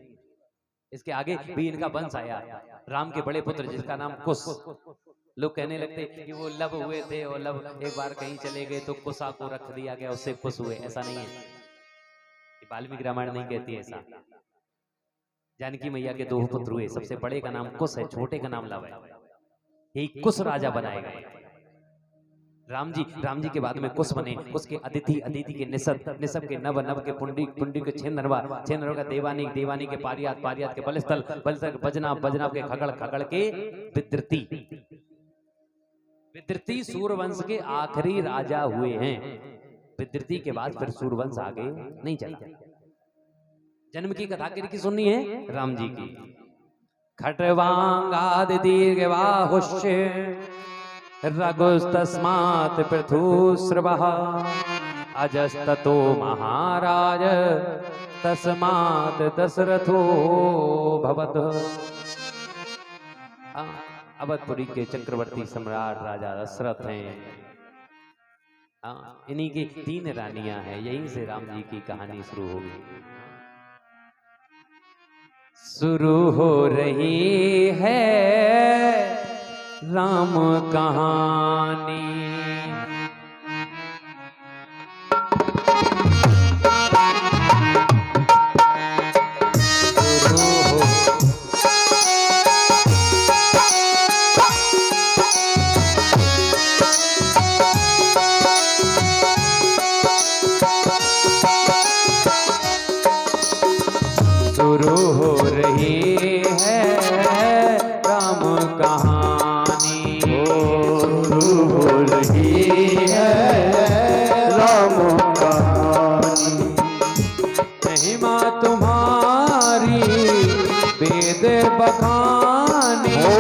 इसके आगे भी इनका वंश आया। राम के बड़े पुत्र जिसका नाम कुश। लोग कहने लगते कि वो लब हुए थे और लब एक बार कहीं चले गए तो कुशा को रख दिया गया, उससे कुश हुए, ऐसा नहीं है। वाल्मीकि रामायण नहीं कहती है ऐसा। जानकी मैया के 2 पुत्र हुए, सबसे बड़े का नाम कुश है, छोटे का नाम लव है। यही कुश राजा बनाए गए। राम जी के बाद में कुश बने। उसके अदिति, अदिति के निषद, निषद के नव, नव के पुंडी, पुंडी के छेनरवा, छेनरवा का देवानी, देवानी के पारियात, पारियात के बलस्थल, बलस्थल के बजनाभ, बजनाभ के खगड़, खगड़ के विद्रती। विद्रती सूर्यवंश के आखिरी राजा हुए हैं। विद्रती के बाद फिर सूर्यवंश आगे नहीं चला। जन्म की कथा किसकी सुननी है? राम जी की। खटवांगादि दीर्घबाहुश्च रघुस्तस्मात् पृथुस्रवः अजस्ततो महाराज तस्मात् दशरथो भवत्। अवधपुरी के चक्रवर्ती सम्राट राजा दशरथ हैं। इन्हीं की 3 रानियां हैं। यहीं से राम जी की कहानी शुरू हो गई। शुरू हो रही है राम कहानी। शुरू हो रही है राम कहानी। शुरू हो रही है राम कहानी। महिमा तुम्हारी वेद बखानी। ओ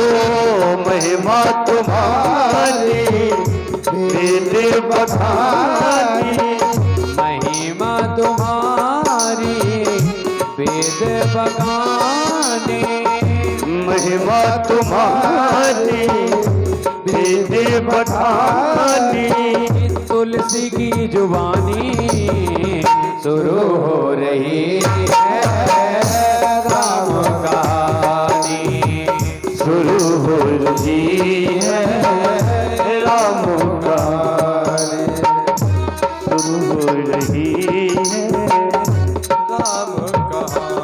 महिमा तुम्हारी वेद बखानी। महिमा तुम्हारी वेद बखानी। महिमा तुम्हारी वेद बखानी। तुलसी की जुबानी शुरू हो रही है राम कहानी। शुरू हो रही है राम कहानी। शुरू हो रही है राम कहानी।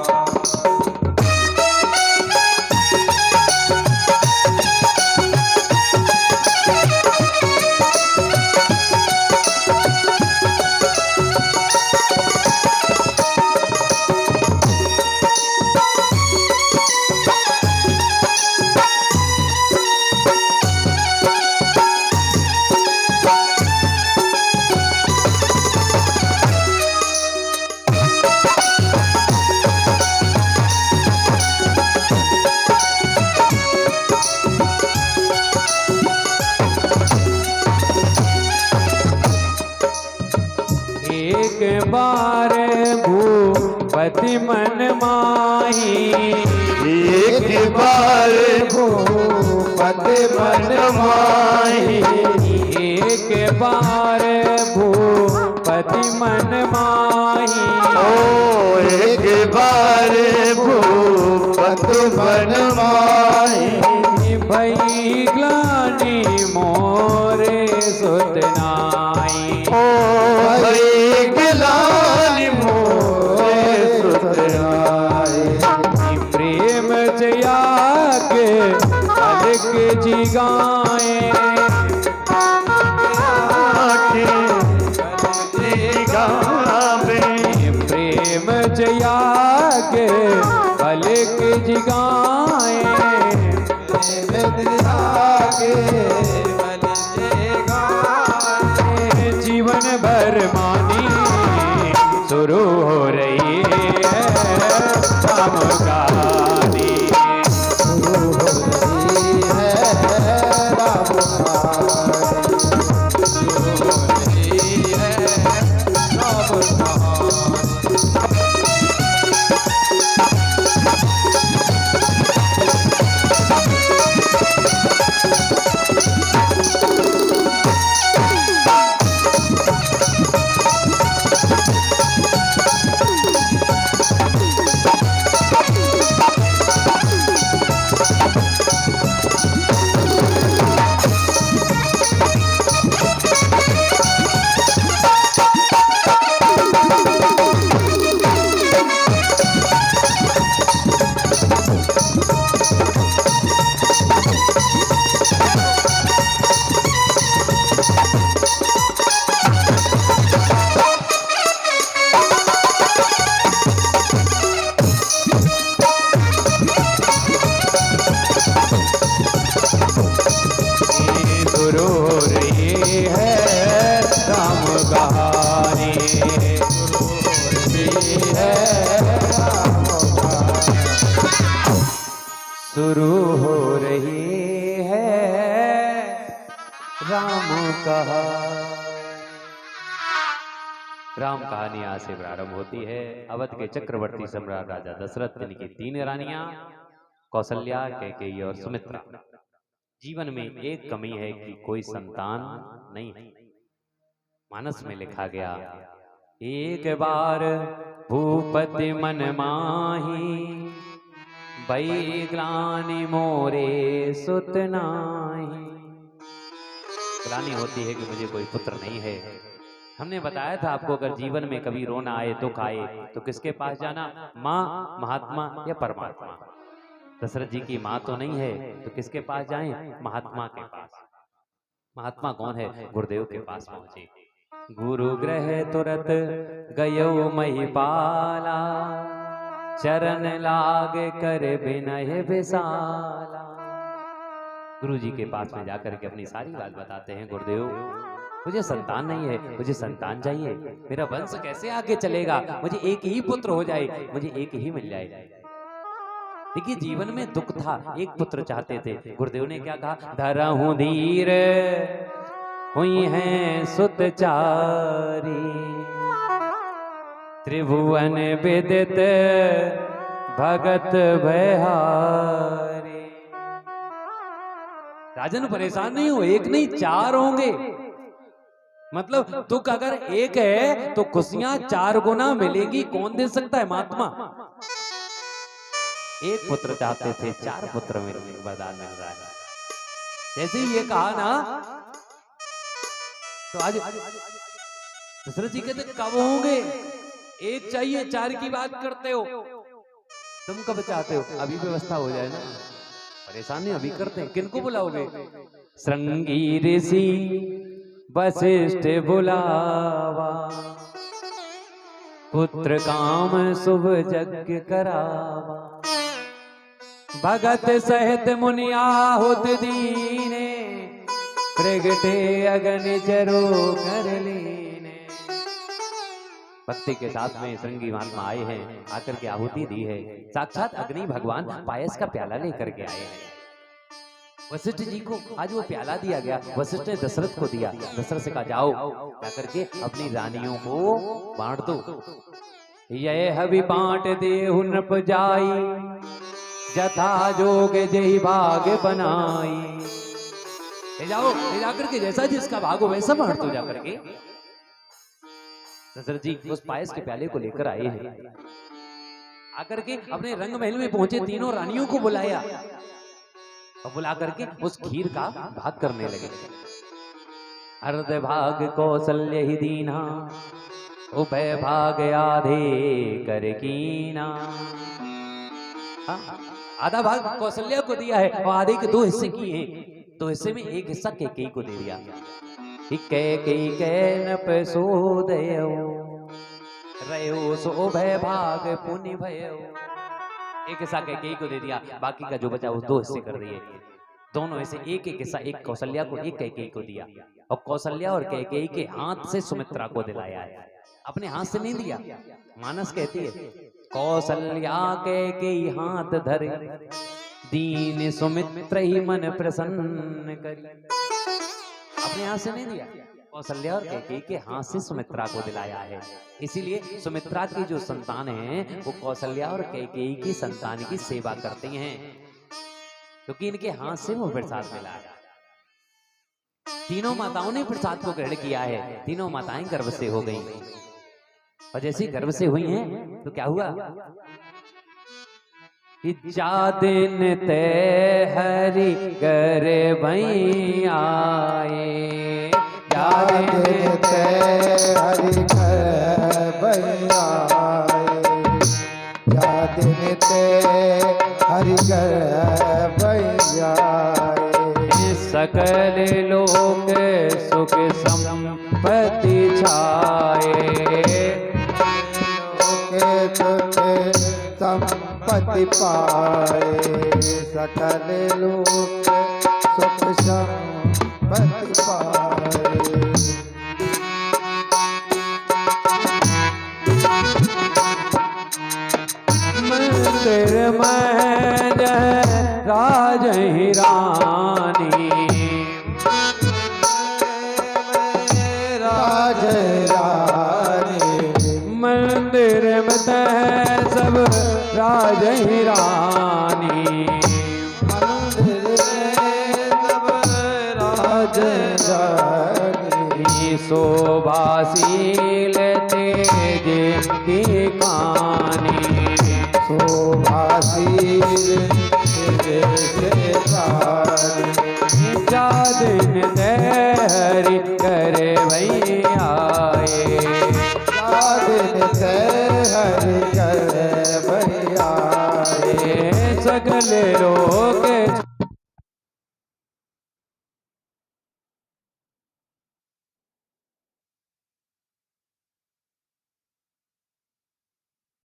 एक बार भूपति मन माही, एक बार भूपति मन माही, एक बार भूपति मन माही, ओ एक बार भूपति मन माही, भई ग्लानि मोरे सुत नाई, ओ भई ग्लानि मोरे सुत नाई, प्रेम जया के अलग जिगाए, प्रेम जया के अलग जिगाए, जीवन भर मानी शुरू हो रही है राम कहानी, शुरू हो रही है राम कहानी, शुरू हो रही है राम कहानी। शुरू हो रही है राम कहानी, शुरू हो रही है राम कहानी। राम कहानी आज से प्रारंभ होती है। अवध के चक्रवर्ती सम्राट राजा दशरथ की 3 रानियां कौशल्या, कैकेयी और सुमित्रा। जीवन में एक कमी है कि कोई संतान नहीं है। मानस में लिखा गया, एक बार भूपति मन माही, भई ग्लानि मोरे सुत नाहि। ग्लानि होती है कि मुझे कोई पुत्र नहीं है। हमने बताया था आपको, अगर जीवन में कभी रोना आए, दुख आए, तो किसके पास जाना? माँ, महात्मा या परमात्मा। दशरथ जी की माँ तो नहीं है, तो किसके पास जाएं? महात्मा के पास। महात्मा कौन है? गुरुदेव के पास पहुंचे। गुरु ग्रह तुरत गयो महिपाला, चरण लाग कर विनय विशाला। गुरु जी के पास में जाकर के अपनी सारी बात बताते हैं। गुरुदेव, मुझे संतान नहीं है, मुझे संतान चाहिए। मेरा वंश कैसे आगे चलेगा? मुझे एक ही पुत्र हो जाए, मुझे एक ही मिल जाए। देखिए, जीवन में दुख था, एक पुत्र चाहते थे। गुरुदेव ने क्या कहा? धरहूं धीर हुई हैं सुतचारी, त्रिभुवन विदित भगत भयहारी। राजन परेशान नहीं हो, एक नहीं 4 होंगे। मतलब दुख अगर एक है तो खुशियां 4 गुना मिलेंगी। कौन दे सकता है? महात्मा। एक पुत्र चाहते थे, 4 पुत्र मिलने का वरदान मिल रहा है। जैसे ही ये कहा ना, तो आज दशरथ जी कहते कब होंगे? एक चाहिए, 4 की बात करते हो। तुम कब चाहते हो? अभी व्यवस्था हो जाए ना, परेशान नहीं, अभी करते हैं। किनको बुलाओगे? श्रृंगी ऋषि वशिष्ठ बुलावा, पुत्र काम शुभ यज्ञ करावा। भगत सहित मुनि आहुत दीने, प्रगटे अगन जरो कर लीने। भक्ति के साथ में श्रृंगी महात्मा आए हैं, आकर के आहुति दी है। साक्षात अग्नि भगवान पायस का प्याला लेकर के आए हैं। वशिष्ठ जी को आज वो प्याला दिया गया। वशिष्ठ ने दशरथ को दिया। दशरथ से कहा, जाओ जाकर के अपनी रानियों को बांट दो। यह हवि बांट देहु नृप जाई, जथा जोग जही भाग बनाई। ले जाओ, ले जाकर के जैसा जिसका भाग हो वैसा बांट दो जाकर के। दशरथ जी उस पायस के प्याले को लेकर आए हैं। आकर के अपने रंग महल में पहुंचे, तीनों रानियों को बुलाया और बुला करके उस खीर का भाग करने लगे। अर्ध भाग कौशल्य ही दीना, उभय भाग आधे कर कीना। आधा भाग कौशल्या को दिया है और आधे के 2 हिस्से किए हैं। 2 हिस्से में एक हिस्सा कैकेयी को दे दिया। कैकेयी कै नप सोदयो, रयो सो उभय भाग पुनि भयो। एक हिस्सा कैकेयी को दे दिया, बाकी का जो बचा वो 2 हिस्से कर दिए। दोनों हिस्से एक एक हिस्सा, एक कौशल्या को एक कैकेयी को दिया। और कौशल्या और कैकेयी के हाथ से सुमित्रा को दिलाया है, अपने हाथ से नहीं दिया। मानस कहती है कौशल्या कैकेयी हाथ धरे, दीन सुमित्र ही मन प्रसन्न करी। अपने हाथ से नहीं दिया, कौशल्या और कैकेयी के हाथ से सुमित्रा को दिलाया है। इसीलिए सुमित्रा की जो संतान है वो कौशल्या और कैकेयी की संतान की सेवा करते हैं, क्योंकि इनके हाथ से वो प्रसाद मिला है। तीनों माताओं ने प्रसाद को ग्रहण किया है। तीनों माताएं गर्भ से हो गई, और जैसी गर्भ से हुई हैं तो क्या हुआ? जा दिन ते हरि कर भई आए, जा दिन ते हरि कर भई आए, जा दिन ते हरि कर भई आए। सकल लोक सुख संपत्ति छाए, लोक सुख संपत्ति पाए, सकल लोक सुख संपत्ति पाए। मंदिर में राज ही रानी, राज रानी। मंदिर में सब राज ही रानी, मंदिर में सब राज रानी। शोभाशील तेज की कहानी, शोभाशील जा दिन ते हरि कर भई आए, जा दिन ते हरि कर भई आए। सकल लोक